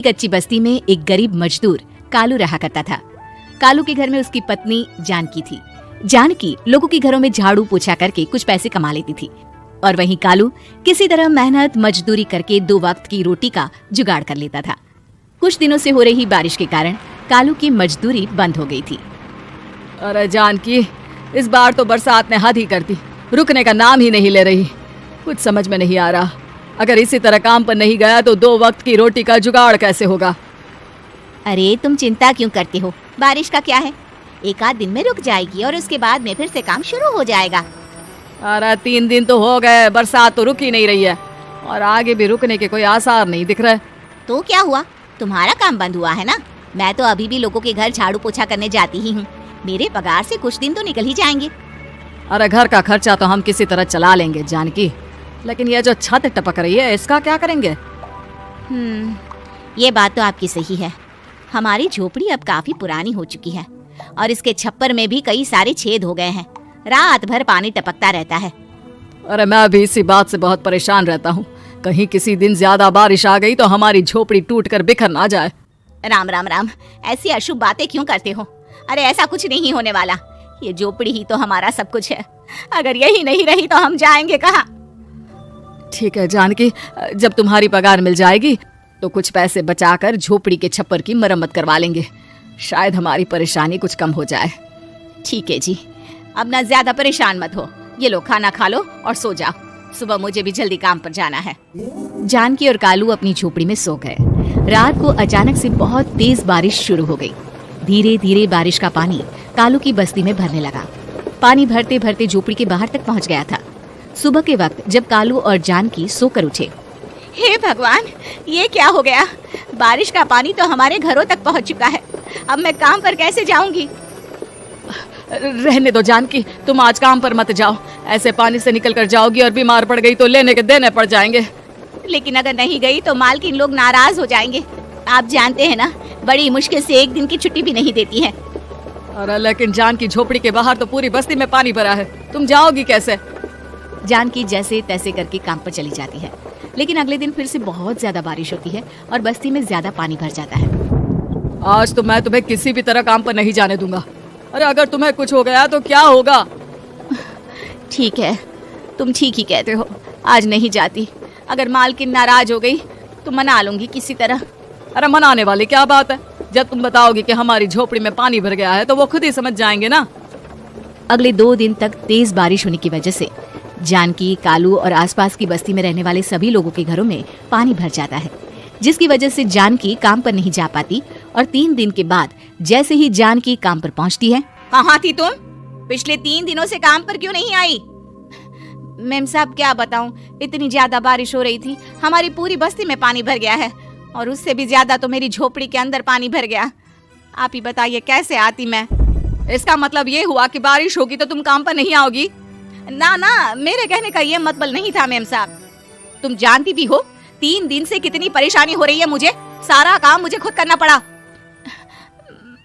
कच्ची बस्ती में एक गरीब मजदूर कालू रहा करता था। कालू के घर में उसकी पत्नी जानकी थी। जानकी लोगों के घरों में झाड़ू पोछा करके कुछ पैसे कमा लेती थी और वहीं कालू किसी तरह मेहनत मजदूरी करके 2 वक्त की रोटी का जुगाड़ कर लेता था। कुछ दिनों से हो रही बारिश के कारण कालू की मजदूरी बंद हो गई थी। अरे जानकी, इस बार तो बरसात ने हद ही कर दी, रुकने का नाम ही नहीं ले रही। कुछ समझ में नहीं आ रहा, अगर इसी तरह काम पर नहीं गया तो 2 वक्त की रोटी का जुगाड़ कैसे होगा। अरे तुम चिंता क्यों करते हो, बारिश का क्या है, 1 आध दिन में रुक जाएगी और उसके बाद में फिर से काम शुरू हो जाएगा। अरे 3 दिन तो हो गए, बरसात तो रुक ही नहीं रही है और आगे भी रुकने के कोई आसार नहीं दिख रहे। तो क्या हुआ, तुम्हारा काम बंद हुआ है ना। मैं तो अभी भी लोगों के घर झाड़ू पोछा करने जाती ही हूँ। मेरे पगार से कुछ दिन तो निकल ही जाएंगे। अरे घर का खर्चा तो हम किसी तरह चला लेंगे जानकी, लेकिन ये जो छत टपक रही है इसका क्या करेंगे। ये बात तो आपकी सही है। हमारी झोपड़ी अब काफी पुरानी हो चुकी है और इसके छप्पर में भी कई सारे छेद हो गए हैं। रात भर पानी टपकता रहता है। अरे मैं भी इसी बात से बहुत परेशान रहता हूँ, कहीं किसी दिन ज्यादा बारिश आ गई तो हमारी झोपड़ी टूटकर बिखर ना जाए। राम राम राम, ऐसी अशुभ बातें क्यों करते हो। अरे ऐसा कुछ नहीं होने वाला, ये झोपड़ी ही तो हमारा सब कुछ है। अगर यही नहीं रही तो हम जाएंगे कहाँ। ठीक है जानकी, जब तुम्हारी पगार मिल जाएगी तो कुछ पैसे बचाकर झोपड़ी के छप्पर की मरम्मत करवा लेंगे, शायद हमारी परेशानी कुछ कम हो जाए। ठीक है जी, अब ना ज्यादा परेशान मत हो। ये लो खाना खा लो और सो जाओ, सुबह मुझे भी जल्दी काम पर जाना है। जानकी और कालू अपनी झोपड़ी में सो गए। रात को अचानक से बहुत तेज बारिश शुरू हो गई। धीरे धीरे बारिश का पानी कालू की बस्ती में भरने लगा। पानी भरते भरते झोपड़ी के बाहर तक पहुंच गया था। सुबह के वक्त जब कालू और जानकी सोकर उठे, हे भगवान, ये क्या हो गया। बारिश का पानी तो हमारे घरों तक पहुंच चुका है। अब मैं काम पर कैसे जाऊंगी। रहने दो जानकी, तुम आज काम पर मत जाओ। ऐसे पानी से निकल कर जाओगी और बीमार पड़ गई तो लेने के देने पड़ जाएंगे। लेकिन अगर नहीं गई तो मालकिन लोग नाराज हो जाएंगे। आप जानते हैं ना, बड़ी मुश्किल से 1 दिन की छुट्टी भी नहीं देती है। अरे लेकिन जानकी, झोपड़ी के बाहर तो पूरी बस्ती में पानी भरा है, तुम जाओगी कैसे। जानकी जैसे तैसे करके काम पर चली जाती है, लेकिन अगले दिन फिर से बहुत ज्यादा बारिश होती है और बस्ती में ज्यादा पानी भर जाता है। आज तो मैं तुम्हें किसी भी तरह काम पर नहीं जाने दूंगा। अरे अगर तुम्हें कुछ हो गया तो क्या होगा। ठीक है, तुम ठीक ही कहते हो, आज नहीं जाती। अगर मालकिन नाराज हो गई तो मना लूंगी किसी तरह। अरे मनाने वाली क्या बात है, जब तुम बताओगी कि हमारी झोपड़ी में पानी भर गया है तो वो खुद ही समझ जाएंगे ना। अगले 2 दिन तक तेज बारिश होने की वजह से जानकी, कालू और आसपास की बस्ती में रहने वाले सभी लोगों के घरों में पानी भर जाता है, जिसकी वजह से जानकी काम पर नहीं जा पाती। और 3 दिन के बाद जैसे ही जानकी काम पर पहुंचती है, कहाँ थी तुम? पिछले 3 दिनों से काम पर क्यों नहीं आई? मैम साहब क्या बताऊं, इतनी ज्यादा बारिश हो रही थी, हमारी पूरी बस्ती में पानी भर गया है और उससे भी ज्यादा तो मेरी झोपड़ी के अंदर पानी भर गया। आप ही बताइए कैसे आती मैं। इसका मतलब ये हुआ कि बारिश होगी तो तुम काम पर नहीं आओगी। ना ना, मेरे कहने का ये मतलब नहीं था मैम साहब। तुम जानती भी हो 3 दिन से कितनी परेशानी हो रही है मुझे, सारा काम मुझे खुद करना पड़ा।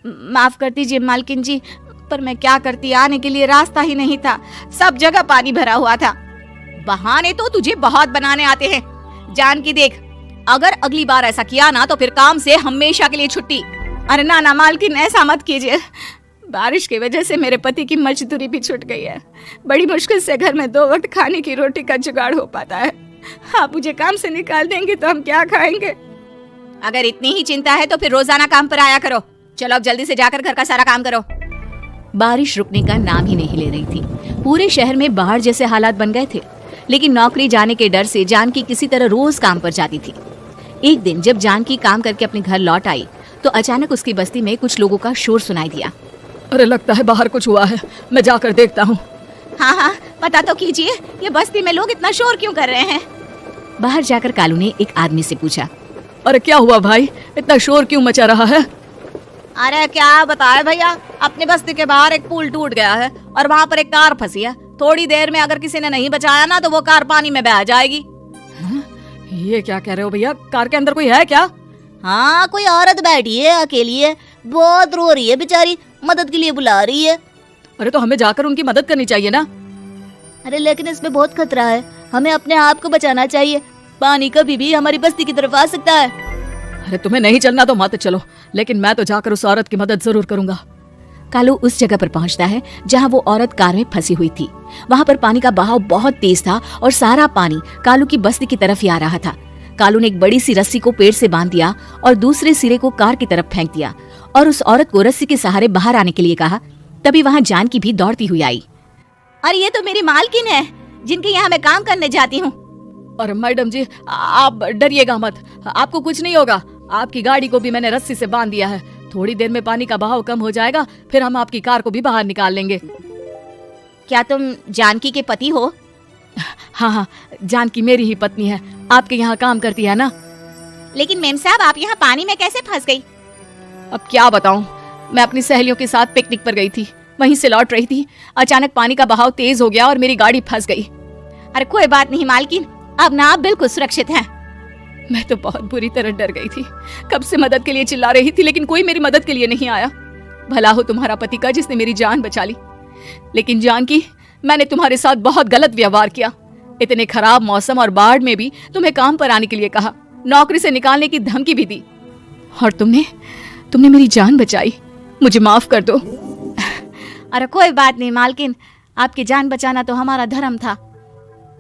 माफ कर दीजिए मालकिन जी, पर मैं क्या करती, आने के लिए रास्ता ही नहीं था, सब जगह पानी भरा हुआ था। बहाने तो तुझे बहुत बनाने आते हैं। जानकी देख, अगर अगली बार ऐसा किया ना तो फिर काम से हमेशा के लिए छुट्टी। अरे ना ना मालकिन, ऐसा मत कीजिए। बारिश की वजह से मेरे पति की मजदूरी भी छूट गई है। बड़ी मुश्किल से घर में 2 वक्त खाने की रोटी का जुगाड़ हो पाता है। आप मुझे काम से निकाल देंगे तो हम क्या खाएंगे। अगर इतनी ही चिंता है तो फिर रोजाना काम पर आया करो। चलो अब जल्दी से जाकर घर का सारा काम करो। बारिश रुकने का नाम ही नहीं ले रही थी। पूरे शहर में बाढ़ जैसे हालात बन गए थे, लेकिन नौकरी जाने के डर से जानकी किसी तरह रोज काम पर जाती थी। एक दिन जब जानकी काम करके अपने घर लौट आई तो अचानक उसकी बस्ती में कुछ लोगों का शोर सुनाई दिया। अरे लगता है बाहर कुछ हुआ है, मैं जाकर देखता हूँ। हाँ, पता तो कीजिए, ये बस्ती में लोग इतना शोर क्यों कर रहे हैं। बाहर जाकर कालू ने एक आदमी से पूछा, अरे क्या हुआ भाई, इतना शोर क्यों मचा रहा है। अरे क्या बताए भैया, अपनी बस्ती के बाहर एक पुल टूट गया है और वहाँ पर एक कार फंसी है। थोड़ी देर में अगर किसी ने नहीं बचाया ना तो वो कार पानी में बह जाएगी। ये क्या कह रहे हो भैया, कार के अंदर कोई है क्या। हाँ, कोई औरत बैठी है, अकेली है, बहुत रो रही है बेचारी, मदद के लिए बुला रही है। अरे तो हमें जाकर उनकी मदद करनी चाहिए ना। अरे लेकिन इसमें बहुत खतरा है, हमें अपने आप को बचाना चाहिए। पानी कभी भी हमारी बस्ती की तरफ आ सकता है। अरे तुम्हें नहीं चलना तो मत चलो, लेकिन मैं तो जाकर उस औरत की मदद जरूर करूंगा। कालू उस जगह पर पहुंचता है जहां वो औरत कार में फंसी हुई थी। वहां पर पानी का बहाव बहुत तेज था और सारा पानी कालू की बस्ती की तरफ ही आ रहा था। कालू ने एक बड़ी सी रस्सी को पेड़ से बांध दिया और दूसरे सिरे को कार की तरफ फेंक दिया और उस औरत को रस्सी के सहारे बाहर आने के लिए कहा। तभी वहां जानकी भी दौड़ती हुई आई। अरे ये तो मेरी मालकिन है जिनके यहाँ मैं काम करने जाती हूँ। और मैडम जी आप डरिएगा मत, आपको कुछ नहीं होगा। आपकी गाड़ी को भी मैंने रस्सी से बांध दिया है। थोड़ी देर में पानी का बहाव कम हो जाएगा, फिर हम आपकी कार को भी बाहर निकाल लेंगे। क्या तुम जानकी के पति हो? हाँ हाँ, जानकी मेरी ही पत्नी है, आपके यहाँ काम करती है ना। लेकिन मेम साहब आप यहाँ पानी में कैसे फंस गई? अब क्या बताऊं, मैं अपनी सहेलियों के साथ पिकनिक पर गई थी, वहीं से लौट रही थी। अचानक पानी का बहाव तेज हो गया और मेरी गाड़ी फंस गई। अरे कोई बात नहीं मालकिन, अब ना आप बिल्कुल सुरक्षित हैं। मैं तो बहुत बुरी तरह डर गई थी। कब से मदद के लिए चिल्ला रही थी, लेकिन कोई मेरी मदद के लिए नहीं आया। भला हो तुम्हारा पति का जिसने मेरी जान बचा ली। लेकिन जानकी, मैंने तुम्हारे साथ बहुत गलत व्यवहार किया। इतने खराब मौसम और बाढ़ में भी तुम्हें काम पर आने के लिए कहा, नौकरी से निकालने की धमकी भी दी, और तुमने मेरी जान बचाई। मुझे माफ कर दो। अरे कोई बात नहीं मालकिन, आपकी जान बचाना तो हमारा धर्म था।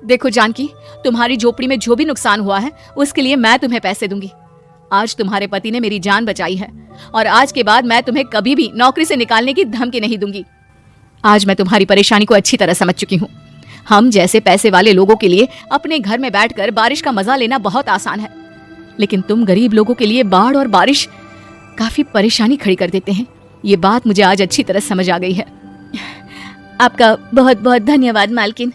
देखो जानकी, तुम्हारी झोपड़ी में जो भी नुकसान हुआ है उसके लिए मैं तुम्हें पैसे दूंगी। आज तुम्हारे पति ने मेरी जान बचाई है और आज के बाद मैं तुम्हें कभी भी नौकरी से निकालने की धमकी नहीं दूंगी। आज मैं तुम्हारी परेशानी को अच्छी तरह समझ चुकी हूँ। हम जैसे पैसे वाले लोगों के लिए अपने घर में बैठकर बारिश का मजा लेना बहुत आसान है, लेकिन तुम गरीब लोगों के लिए बाढ़ और बारिश काफी परेशानी खड़ी कर देते हैं। ये बात मुझे आज अच्छी तरह समझ आ गई है। आपका बहुत बहुत धन्यवाद मालकिन।